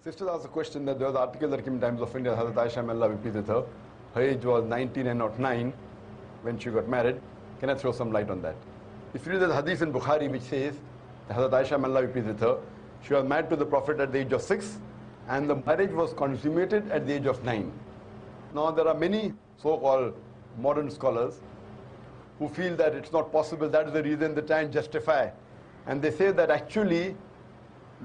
Sisters asked a question that there was an article that came in Times of India, Hazrat Aisha, may Allah be pleased with her. Her age was 19 and not 9 when she got married. Can I throw some light on that? If you read the hadith in Bukhari which says that Hazrat Aisha, may Allah be pleased with her, she was married to the Prophet at the age of 6 and the marriage was consummated at the age of 9. Now there are many so-called modern scholars who feel that it's not possible, that is the reason they try and justify. And they say that actually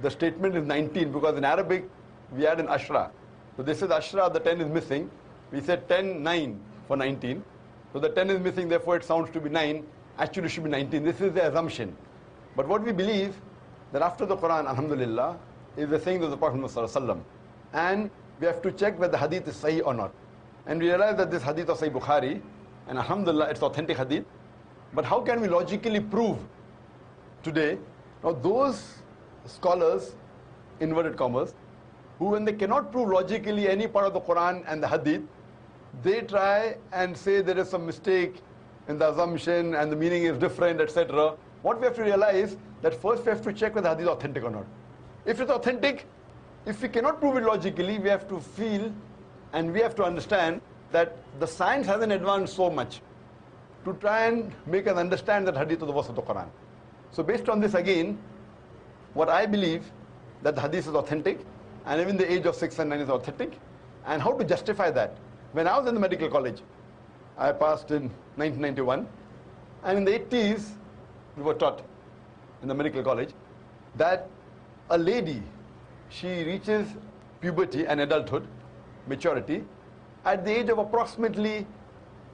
the statement is 19 because in Arabic we add an ashra. So this is ashra, the 10 is missing. We said 10, 9 for 19. So the 10 is missing, therefore it sounds to be 9. Actually it should be 19. This is the assumption. But what we believe, that after the Quran, alhamdulillah, is the saying of the Prophet ﷺ. And we have to check whether the hadith is sahih or not. And we realize that this hadith of Sahih Bukhari, and alhamdulillah, it's authentic hadith. But how can we logically prove today? Now those scholars, inverted commas, who when they cannot prove logically any part of the Quran and the hadith, they try and say there is some mistake in the assumption and the meaning is different, etc. What we have to realize that first we have to check whether the hadith is authentic or not. If it's authentic, if we cannot prove it logically, we have to feel and we have to understand that the science hasn't advanced so much to try and make us understand that hadith of the verse of the Quran. So based on this again, what I believe that the hadith is authentic and even the age of 6 and 9 is authentic, and how to justify that. When I was in the medical college, I passed in 1991, and in the 80s we were taught in the medical college that a lady, she reaches puberty and adulthood, maturity, at the age of approximately,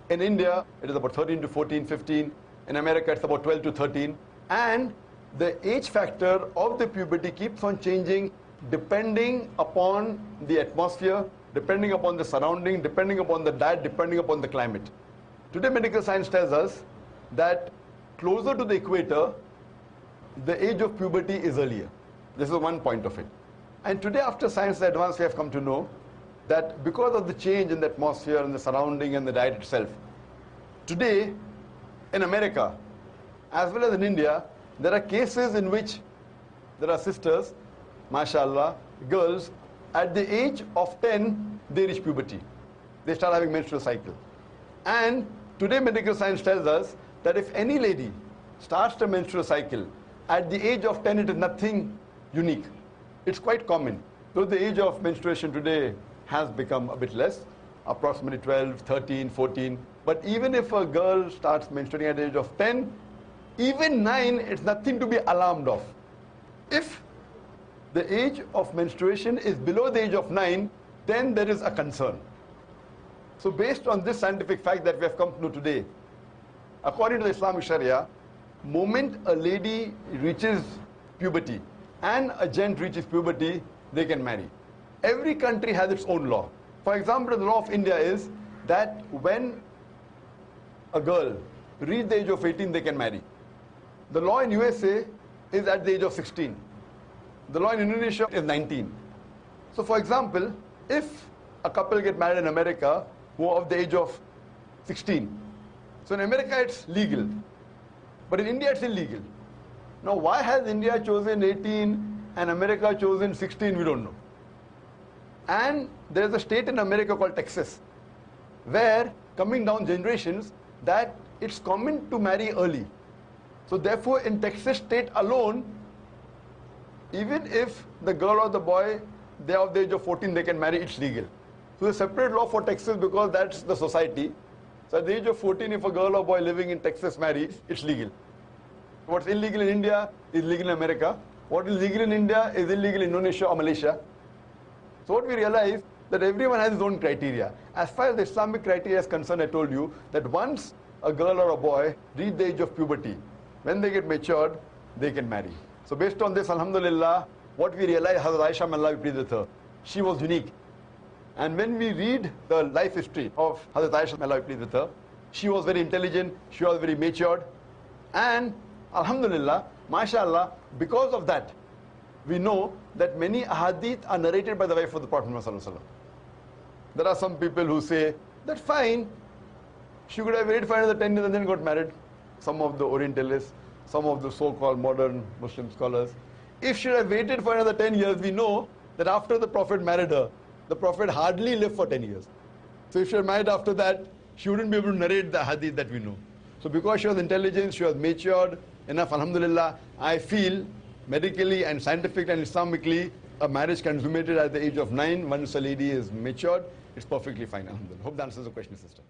in India it is about 13 to 14, 15, in America it's about 12 to 13, and the age factor of the puberty keeps on changing depending upon the atmosphere, depending upon the surrounding, depending upon the diet, depending upon the climate. Today medical science tells us that closer to the equator, the age of puberty is earlier. This is one point of it. And today after science advance, we have come to know that because of the change in the atmosphere and the surrounding and the diet itself, today in America, as well as in India, there are cases in which there are sisters, mashallah, girls, at the age of 10, they reach puberty. They start having menstrual cycle. And today medical science tells us that if any lady starts the menstrual cycle, at the age of 10, it is nothing unique. It's quite common. Though the age of menstruation today has become a bit less, approximately 12, 13, 14. But even if a girl starts menstruating at the age of 10, even 9, it's nothing to be alarmed of. If the age of menstruation is below the age of 9, then there is a concern. So based on this scientific fact that we have come to know today, according to the Islamic Sharia, moment a lady reaches puberty and a gent reaches puberty, they can marry. Every country has its own law. For example, the law of India is that when a girl reaches the age of 18, they can marry. The law in USA is at the age of 16. The law in Indonesia is 19. So for example, if a couple get married in America who are of the age of 16, so in America it's legal, but in India it's illegal. Now why has India chosen 18 and America chosen 16, we don't know. And there is a state in America called Texas, where coming down generations that it's common to marry early. So therefore in Texas state alone, even if the girl or the boy, they are of the age of 14, they can marry, it's legal. So there's a separate law for Texas because that's the society. So at the age of 14, if a girl or boy living in Texas marries, it's legal. What's illegal in India is legal in America. What is legal in India is illegal in Indonesia or Malaysia. So what we realize that everyone has his own criteria. As far as the Islamic criteria is concerned, I told you that once a girl or a boy reach the age of puberty, when they get matured, they can marry. So based on this, alhamdulillah, what we realize, Hazrat Aisha, may Allah be pleased with her, she was unique. And when we read the life history of Hazrat Aisha, may Allah be pleased with her, she was very intelligent, she was very matured, and alhamdulillah, mashallah, because of that, we know that many ahadith are narrated by the wife of the Prophet ﷺ. There are some people who say that fine, she could have waited for another 10 years and then got married. Some of the Orientalists, some of the so-called modern Muslim scholars. If she had waited for another 10 years, we know that after the Prophet married her, the Prophet hardly lived for 10 years. So if she was married after that, she wouldn't be able to narrate the hadith that we know. So because she was intelligent, she was matured enough, alhamdulillah, I feel medically and scientifically and Islamically, a marriage consummated at the age of 9, once a lady is matured, it's perfectly fine, alhamdulillah. Hope that answers the question, sister.